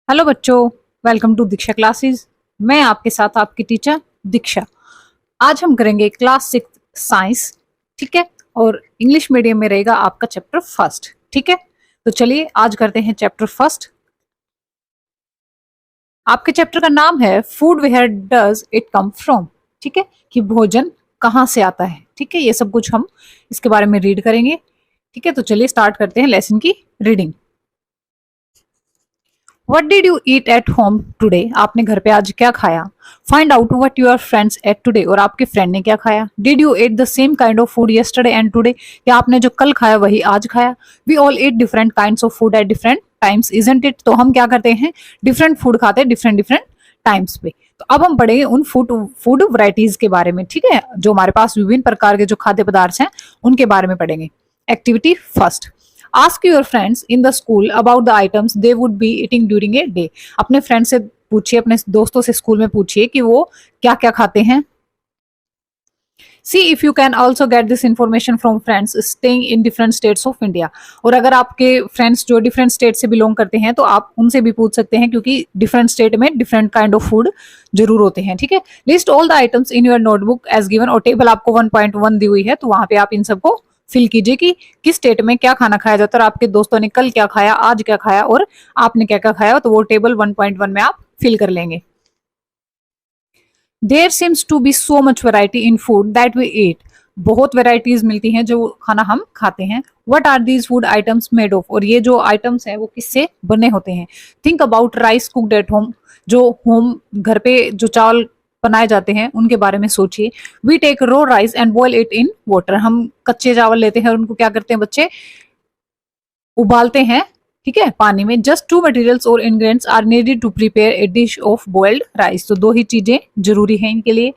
Hello बच्चों, welcome to Diksha classes. मैं आपके साथ आपकी टीचर दीक्षा। आज हम करेंगे क्लास 6 साइंस। ठीक है, और इंग्लिश मीडियम में रहेगा आपका चैप्टर फर्स्ट। ठीक है, तो चलिए आज करते हैं चैप्टर फर्स्ट। आपके चैप्टर का नाम है food, where does it come from. ठीक है, कि भोजन कहाँ से आता है। ठीक है, ये सब कुछ हम इसके बारे में रीड करेंगे। ठीक है, तो चलिए स्टार्ट करते हैं लेसन की reading. What did you eat at home today? आपने घर पे आज क्या खाया? Find out what your friends ate today, और आपके फ्रेंड ने क्या खाया? Did you ate the same kind of food yesterday and today? या आपने जो कल खाया वही आज खाया? We all eat different kinds of food at different times, isn't it? तो हम क्या करते हैं, डिफरेंट फूड खाते हैं डिफरेंट डिफरेंट टाइम्स पे। तो अब हम पढ़ेंगे उन फूड फूड वराइटीज के बारे में। ठीक है, जो हमारे पास विभिन्न प्रकार के जो खाद्य पदार्थ हैं उनके बारे में पढ़ेंगे। Activity first, ask your friends in the school about the items they would be eating during a day. अपने फ्रेंड से पूछिए, अपने दोस्तों से स्कूल में पूछिए कि वो क्या क्या खाते हैं। See if you can also get this information from friends staying in different states of India. और अगर आपके फ्रेंड्स जो डिफरेंट स्टेट से बिलोंग करते हैं तो आप उनसे भी पूछ सकते हैं, क्योंकि डिफरेंट स्टेट में डिफरेंट काइंड ऑफ फूड जरूर होते हैं। ठीक है, list all the items in your notebook as given, और टेबल आपको 1.1 दी हुई है, तो वहां पे आप इन सबको फिल कीजिए कि किस स्टेट में क्या खाना खाया जाता है, और आपके दोस्तों ने कल क्या खाया, आज क्या खाया, और आपने क्या क्या खाया, तो वो टेबल 1.1 में आप फिल कर लेंगे। There seems to be so much variety in food that we eat. बहुत वेराइटीज मिलती हैं जो खाना हम खाते हैं। What are these food items made of, और ये जो आइटम्स हैं वो किससे बने होते हैं। Think about rice cooked at home, जो होम घर पे जो चावल बनाए जाते हैं उनके बारे में सोचिए। We take raw rice and boil it in water, हम कच्चे चावल लेते हैं और उनको क्या करते हैं बच्चे, उबालते हैं। ठीक है, पानी में। जस्ट टू मटेरियल्स और ingredients are needed to prepare a dish of boiled rice, तो दो ही चीजें जरूरी हैं इनके लिए।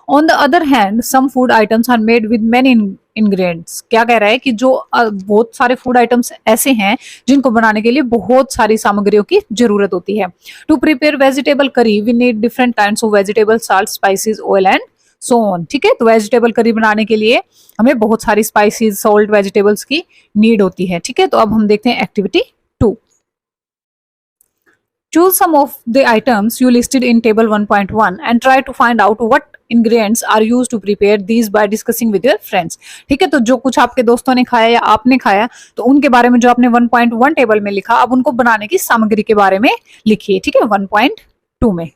On the other hand some food items are made with many ingredients. क्या कह रहा है कि जो बहुत सारे फूड आइटम्स ऐसे हैं जिनको बनाने के लिए बहुत सारी सामग्रियों की जरूरत होती है। To prepare vegetable curry we need different kinds of vegetable, salt, spices, oil and so on. ठीक है, तो वेजिटेबल करी बनाने के लिए हमें बहुत सारी स्पाइसेस, सॉल्ट, वेजिटेबल्स की नीड होती है। ठीक है, तो अब हम देखते हैं activity 2। Choose some of the items you listed in table 1.1 and try to find out what ingredients are used to prepare these by discussing with your friends। ठीक है, तो जो कुछ आपके दोस्तों ने खाया या आपने खाया, तो उनके बारे में जो आपने 1.1 टेबल में लिखा, अब उनको बनाने की सामग्री के बारे में लिखिए। ठीक है, 1.2 में।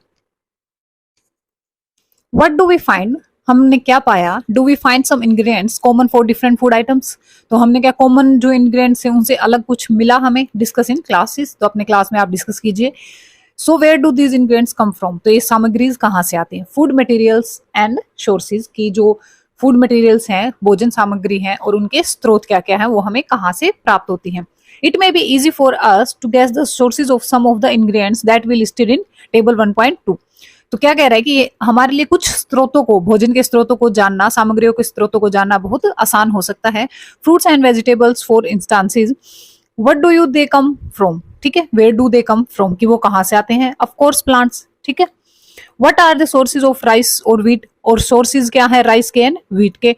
What do we find, हमने क्या पाया। Do we find some ingredients common for different food items, तो हमने क्या कॉमन जो इंग्रेडिएंट्स हैं उनसे अलग कुछ मिला हमें। डिस्कस इन क्लासेस, तो अपने क्लास में आप डिस्कस कीजिए। So where do these ingredients come from, तो ये सामग्रीज कहाँ से आती हैं। फूड मटेरियल्स एंड सोर्सेज, की जो फूड मटेरियल्स हैं, भोजन सामग्री हैं, और उनके स्रोत क्या क्या है, वो हमें कहाँ से प्राप्त होती हैं। It may be easy for us to guess the sources of some of the ingredients that we listed in table 1.2। तो क्या कह रहा है कि ये हमारे लिए कुछ स्रोतों को, भोजन के स्रोतों को जानना, सामग्रियों के स्रोतों को जानना बहुत आसान हो सकता है। Fruits and vegetables for instances, what do you they come from. ठीक है, where do they come from, कि वो कहाँ से आते हैं। Of course plants. ठीक है, what are the sources of rice और व्हीट, और सोर्सेज क्या है राइस के एंड व्हीट के।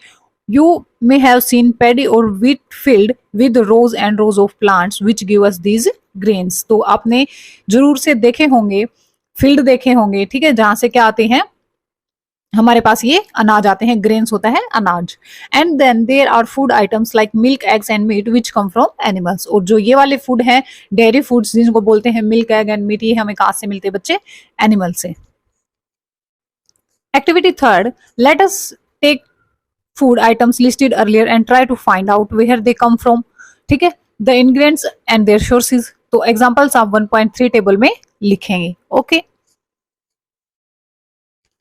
You may have seen paddy और wheat field with rows and rows of plants which give us these grains, तो आपने जरूर से देखे होंगे, फील्ड देखे होंगे। ठीक है, जहां से क्या आते हैं, हमारे पास ये अनाज आते हैं, ग्रेन्स होता है अनाज। And then there are food items like milk, eggs and meat which come from animals, और जो ये वाले फूड हैं डेयरी फूड्स जिनको बोलते हैं मिल्क, एग एंड मीट, ये हमें कहाँ से मिलते हैं बच्चे, एनिमल से। Activity third, let us take food items listed earlier and try to find out where they come from. ठीक है, the ingredients and their sources, तो एग्जांपल्स आप 1.3 टेबल में लिखेंगे। ओके,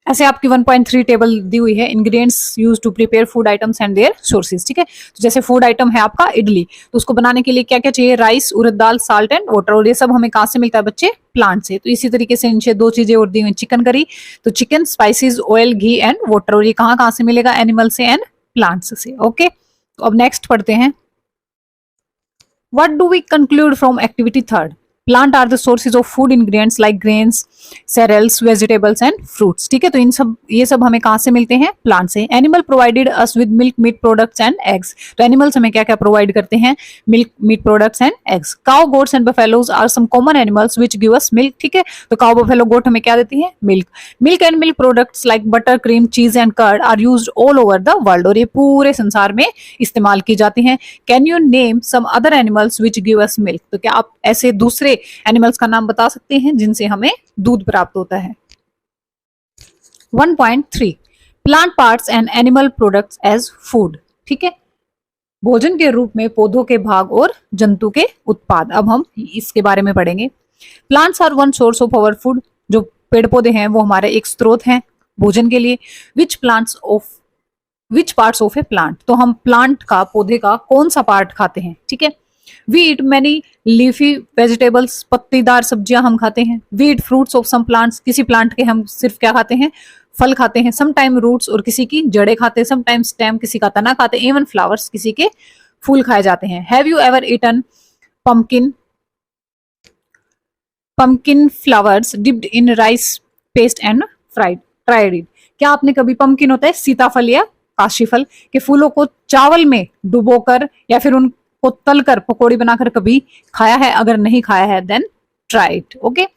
ऐसे आपकी 1.3 टेबल दी हुई है, ingredients use to prepare food items and their sources. ठीक है, तो जैसे फूड आइटम है आपका इडली, तो उसको बनाने के लिए क्या क्या चाहिए, rice, urad dal, salt and water, और ये सब हमें कहाँ से मिलता है बच्चे, प्लांट से। तो इसी तरीके से नीचे दो चीजें और दी हुई, चिकन करी, तो chicken, spices, oil, ghee and water, और ये कहाँ कहाँ से मिलेगा, एनिमल से एंड प्लांट्स से। ओके, तो अब नेक्स्ट पढ़ते हैं। What do we conclude from activity third, plant are the sources of food ingredients like grains, cereals, vegetables and fruits. ठीक है, तो ये सब हमें कहाँ से मिलते हैं? प्लांट से। Animal provided us with milk, meat products and eggs. तो एनिमल्स हमें क्या क्या प्रोवाइड करते हैं? Milk, meat products and eggs. Cow, goats and buffaloes are some common animals which give us milk. ठीक है, तो काउ, बफेलो, गोट हमें क्या देती है? Milk. Milk and milk products like butter, cream, cheese and curd are used all over the world. और ये पूरे संसार में इस्तेमाल की जाती हैं। Can you name some other animals which give us milk? तो क्या आप ऐसे दूसरे एनिमल्स का नाम बता सकते हैं जिनसे हमें दूध प्राप्त होता है? 1.3 plant parts and animal products as food. ठीक है, भोजन के रूप में पौधों के भाग और जंतु के उत्पाद। अब हम इसके बारे में पढ़ेंगे। Plants are one source of our food. जो पेड़ पौधे हैं वो हमारे एक स्रोत हैं भोजन के लिए। Which parts of A plant? तो हम प्लांट का, पौधे का कौन सा पार्ट खाते हैं? ठीक है, we eat many leafy vegetables, पत्तीदार सब्जियां हम खाते हैं। We eat fruits of some plants, किसी प्लांट के हम सिर्फ क्या खाते हैं? फल खाते हैं। सम टाइम रूट्स, और किसी की जड़ें खाते हैं। सम टाइम स्टेम, किसी का तना खाते हैं। इवन फ्लावर्स, किसी के फूल खाए जाते हैं। Have you ever eaten pumpkin flowers dipped in rice paste and tried it? क्या आपने कभी पम्पकिन, होता है सीताफल या काशीफल, के फूलों को चावल में डुबोकर या फिर उनको तलकर पकौड़ी बनाकर कभी खाया है? अगर नहीं खाया है then try it. Okay,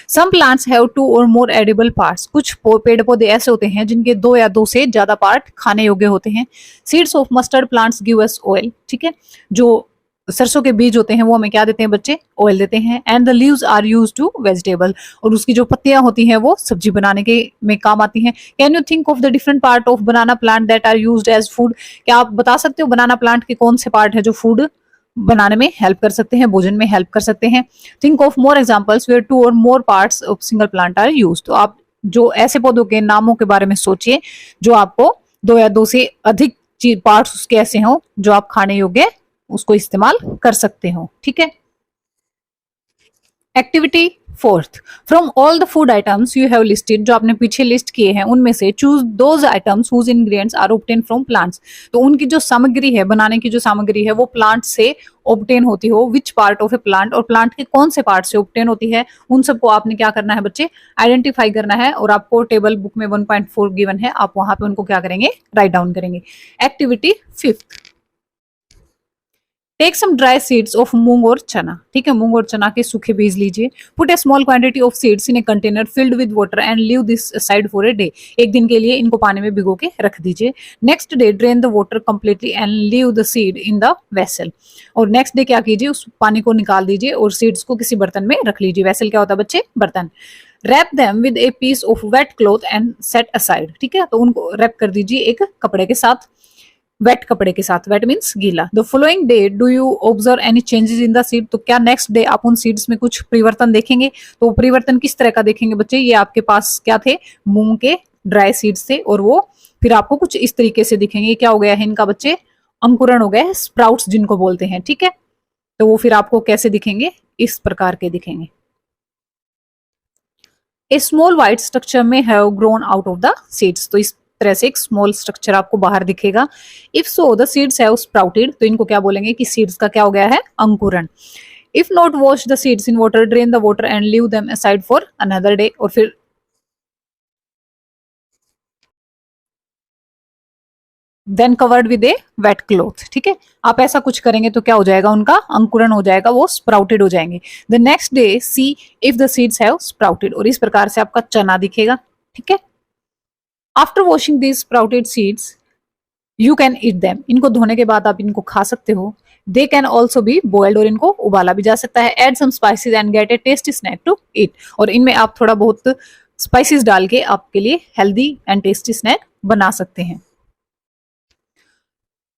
some plants have 2 और मोर एडिबल पार्ट्स। कुछ पेड़ पौधे ऐसे होते हैं जिनके 2 या 2 से ज्यादा पार्ट खाने योग्य होते हैं। Seeds of mustard plants give us oil. ठीक है, जो सरसों के बीज होते हैं वो हमें क्या देते हैं बच्चे? ऑयल देते हैं। And the leaves are used to vegetable, और उसकी जो पत्तियां होती हैं वो सब्जी बनाने के में काम आती हैं। Can you think of the different part of banana plant that are used as food? क्या आप बता सकते हो बनाना प्लांट के कौन से पार्ट है जो फूड बनाने में हेल्प कर सकते हैं, भोजन में हेल्प कर सकते हैं? Think of more examples where 2 और more parts of single plant are used. तो आप जो ऐसे पौधों के नामों के बारे में सोचिए जो आपको 2 या 2 से अधिक पार्ट्स उसके ऐसे हों जो आप खाने योग्य उसको इस्तेमाल कर सकते हो। ठीक है, activity 4th, from all the food items you have listed, जो आपने पीछे लिस्ट किए हैं उनमें से choose those items whose ingredients are obtain from plants. तो उनकी जो सामग्री है, बनाने की जो सामग्री है वो प्लांट से ऑब्टेन होती हो। Which part of A plant, और प्लांट के कौन से पार्ट से ऑब्टेन होती है, उन सबको आपने क्या करना है बच्चे? आइडेंटिफाई करना है। और आपको टेबल बुक में 1.4 गिवन है, आप वहां पे उनको क्या करेंगे? राइट डाउन करेंगे। Activity 5th, take some dry seeds of moong और चना। ठीक है, मूंग और चना के सूखे बीज लीजिए। Put A small quantity of seeds in a container filled with water and leave this side for a day. एक दिन के लिए इनको पानी में भिगो के रख दीजिए। Next day drain the water completely and leave the seed in the vessel. और नेक्स्ट डे क्या कीजिए? उस पानी को निकाल दीजिए और सीड्स को किसी बर्तन में रख लीजिए। वेसल क्या होता है बच्चे? बर्तन। Wrap them with a piece of wet cloth and set aside. ठीक है, तो उनको रैप कर दीजिए एक कपड़े के साथ, वेट कपड़े के साथ। वेट मीन्स गीला। The following day do you observe any changes in the seed? तो क्या नेक्स्ट डे आप उन सीड्स में कुछ परिवर्तन देखेंगे? तो परिवर्तन किस तरह का देखेंगे बच्चे? ये आपके पास क्या थे? मूंग के ड्राई सीड्स थे, और वो फिर आपको कुछ इस तरीके से दिखेंगे। क्या हो गया है इनका बच्चे? अंकुरण हो गया है, स्प्राउट्स जिनको बोलते हैं। ठीक है, तो वो फिर आपको कैसे दिखेंगे? इस प्रकार के दिखेंगे। ए स्मॉल व्हाइट स्ट्रक्चर में have grown out of the seeds. तो इस तरह से एक स्मॉल स्ट्रक्चर आपको बाहर दिखेगा। If so the seeds have sprouted, तो इनको क्या बोलेंगे कि सीड्स का क्या हो गया है? अंकुरण। If not wash the seeds in water, drain the water and leave them aside for another day. और फिर then covered with a wet cloth. ठीक है, आप ऐसा कुछ करेंगे तो क्या हो जाएगा? उनका अंकुरण हो जाएगा, वो स्प्राउटेड हो जाएंगे। The next day see if the seeds have sprouted, और इस प्रकार से आपका चना दिखेगा। ठीक है, after washing these sprouted seeds you can eat them. इनको धोने के बाद आप इनको खा सकते हो। They can also be boiled, और इनको उबाला भी जा सकता है। Add some spices and get a tasty snack to eat, और इनमें आप थोड़ा बहुत स्पाइसेस डाल के आपके लिए हेल्दी एंड टेस्टी स्नैक बना सकते हैं।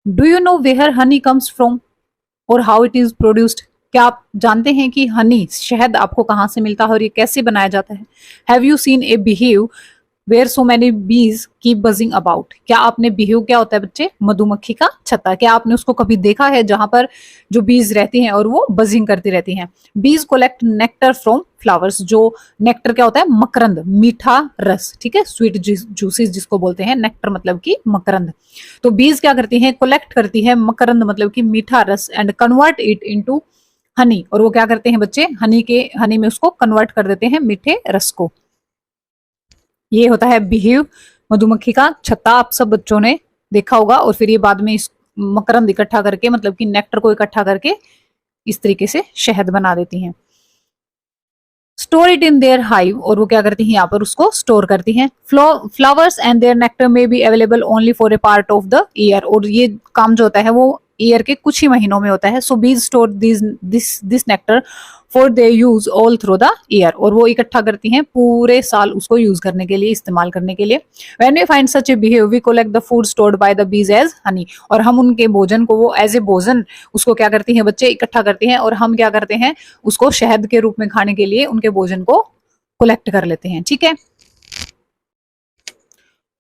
Do you know where honey comes from और हाउ इट इज प्रोड्यूस्ड? क्या आप जानते हैं कि हनी, शहद, आपको कहाँ से मिलता है और ये कैसे बनाया जाता है? Have you seen a beehive where so many bees keep buzzing about? क्या आपने, बिहेव क्या होता है बच्चे? मधुमक्खी का छत्ता। क्या आपने उसको कभी देखा है जहां पर जो बीज रहती हैं और वो बजिंग करती रहती हैं? बीज कोलेक्ट नेक्टर फ्रॉम फ्लावर्स। जो नेक्टर क्या होता है? मकरंद, मीठा रस। ठीक है, स्वीट जूसेस जिसको बोलते हैं। नेक्टर मतलब कि मकरंद। तो बीज क्या करती हैं? कलेक्ट करती है मकरंद मतलब कि मीठा रस, and convert it into Honey, और वो क्या करते हैं बच्चे, हनी में उसको कन्वर्ट कर देते हैं मीठे रस को। ये होता है बिहेव, मधुमक्खी का छत्ता, आप सब बच्चों ने देखा होगा। और फिर ये बाद में इस मकरंद इकट्ठा करके, मतलब कि नेक्टर को इकट्ठा करके इस तरीके से शहद बना देती हैं। Store it in their hive, और वो क्या करती हैं यहाँ पर उसको स्टोर करती हैं। फ्लावर्स एंड देयर नेक्टर में be available only for a part of the year, और ये काम जो होता है वो ईयर के कुछ ही महीनों में होता है। सो बीज store this nectar for they use all through the year, और वो इकट्ठा करती हैं पूरे साल उसको यूज करने के लिए, इस्तेमाल करने के लिए। When we find such a beehive we collect the food stored by the bees as honey, और हम उनके भोजन को वो एज ए भोजन उसको क्या करती हैं बच्चे, इकट्ठा करती हैं, और हम क्या करते हैं उसको शहद के रूप में खाने के लिए उनके भोजन को कलेक्ट कर लेते हैं। ठीक है।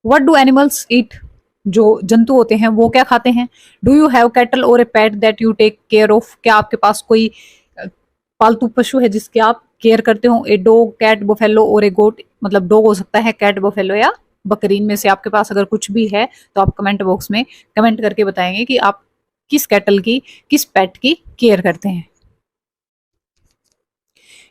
व्हाट डू एनिमल्स ईट, जो जंतु होते हैं वो क्या खाते हैं। डू यू हैव कैटल और a pet that you take care of, क्या आपके पास कोई पालतू पशु है जिसके आप केयर करते हो। ए डॉग, कैट, बफेलो और ए गोट, मतलब डॉग हो सकता है, कैट, बफेलो या बकरीन में से आपके पास अगर कुछ भी है तो आप कमेंट बॉक्स में कमेंट करके बताएंगे कि आप किस कैटल की, किस पेट की केयर करते हैं।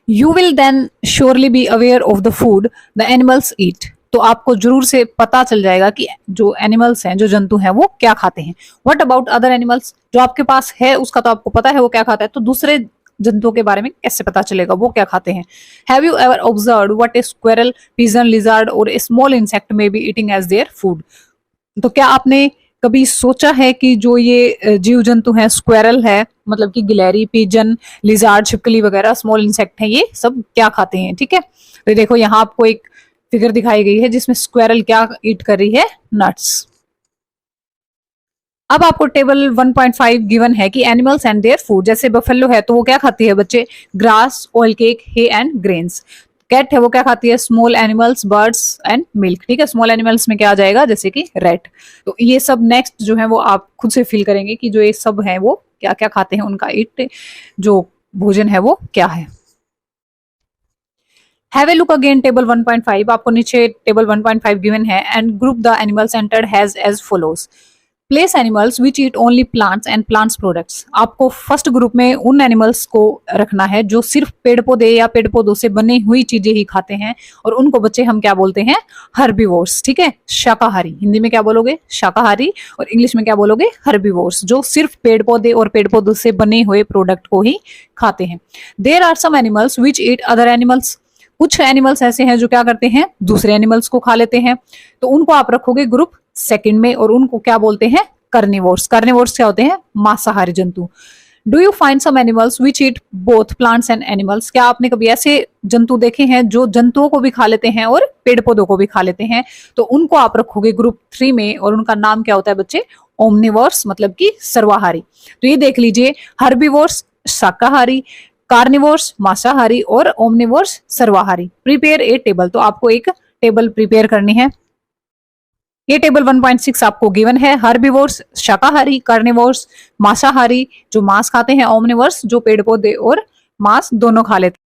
You will then surely be aware of the food the animals eat, तो आपको जरूर से पता चल जाएगा कि जो एनिमल्स हैं, जो जंतु हैं वो क्या खाते हैं। व्हाट अबाउट अदर एनिमल्स, जो आपके पास है उसका तो आपको पता है वो क्या खाता है, तो दूसरे जंतुओं के बारे में कैसे पता चलेगा वो क्या खाते हैं। Have you ever observe what a squirrel, pigeon, lizard और a small insect may be eating as their food, तो क्या आपने कभी सोचा है कि जो ये जीव जंतु हैं, स्क्वेरल है मतलब कि गिलहरी, पिजन, लिजार्ड, छिपकली वगैरह स्मॉल इंसेक्ट हैं, ये सब क्या खाते हैं। ठीक है। तो देखो यहाँ आपको एक फिगर दिखाई गई है जिसमें स्क्वेरल क्या ईट कर रही है, नट्स। अब आपको टेबल 1.5 गिवन है कि एनिमल्स एंड देयर फूड, जैसे बफेलो है तो वो क्या खाती है बच्चे, grass, oil cake, hay and grains. Cat है वो क्या खाती है, small animals, birds and milk. ठीक है। स्मॉल एनिमल्स में क्या आ जाएगा, जैसे कि रैट। तो ये सब नेक्स्ट जो है वो आप खुद से फील करेंगे कि जो ये सब है वो क्या क्या खाते हैं, उनका ईट जो भोजन है वो क्या है। Have a look again table 1.5, आपको नीचे टेबल 1.5 गिवन है and group the animals entered has as follows. Place animals which eat only plants and plants products, आपको फर्स्ट ग्रुप में उन एनिमल्स को रखना है जो सिर्फ पेड़ पौधे या पेड़ पौधों से बनी हुई चीजें ही खाते हैं, और उनको बच्चे हम क्या बोलते हैं, हर्बीवोर्स। ठीक है। शाकाहारी, हिंदी में क्या बोलोगे, शाकाहारी, और इंग्लिश में क्या बोलोगे, हर्बीवोर्स, जो सिर्फ पेड़ पौधे और पेड़ पौधों से बने हुए प्रोडक्ट को ही खाते हैं। There are some animals which eat other animals, कुछ एनिमल्स ऐसे हैं जो क्या करते हैं, दूसरे एनिमल्स को खा लेते हैं, तो उनको आप रखोगे ग्रुप सेकंड में, और उनको क्या बोलते हैं, कार्निवोर्स। कार्निवोर्स क्या होते हैं, मांसाहारी जंतु। Do you find some animals which eat both plants and animals, क्या आपने कभी ऐसे जंतु देखे हैं जो जंतुओं को भी खा लेते हैं और पेड़ पौधों को भी खा लेते हैं, तो उनको आप रखोगे ग्रुप 3 में, और उनका नाम क्या होता है बच्चे, ओमनिवोर्स, मतलब कि सर्वाहारी। तो ये देख लीजिए, हर्बीवोर्स शाकाहारी, कार्निवोर्स मांसाहारी, और ओमनिवोर्स सर्वाहारी। प्रिपेयर ए टेबल, तो आपको एक टेबल प्रिपेयर करनी है। ये टेबल 1.6 आपको गिवन है। हर्बीवोर्स शाकाहारी, कार्निवोर्स मांसाहारी जो मांस खाते हैं, ओमनिवोर्स जो पेड़ पौधे और मांस दोनों खा लेते हैं।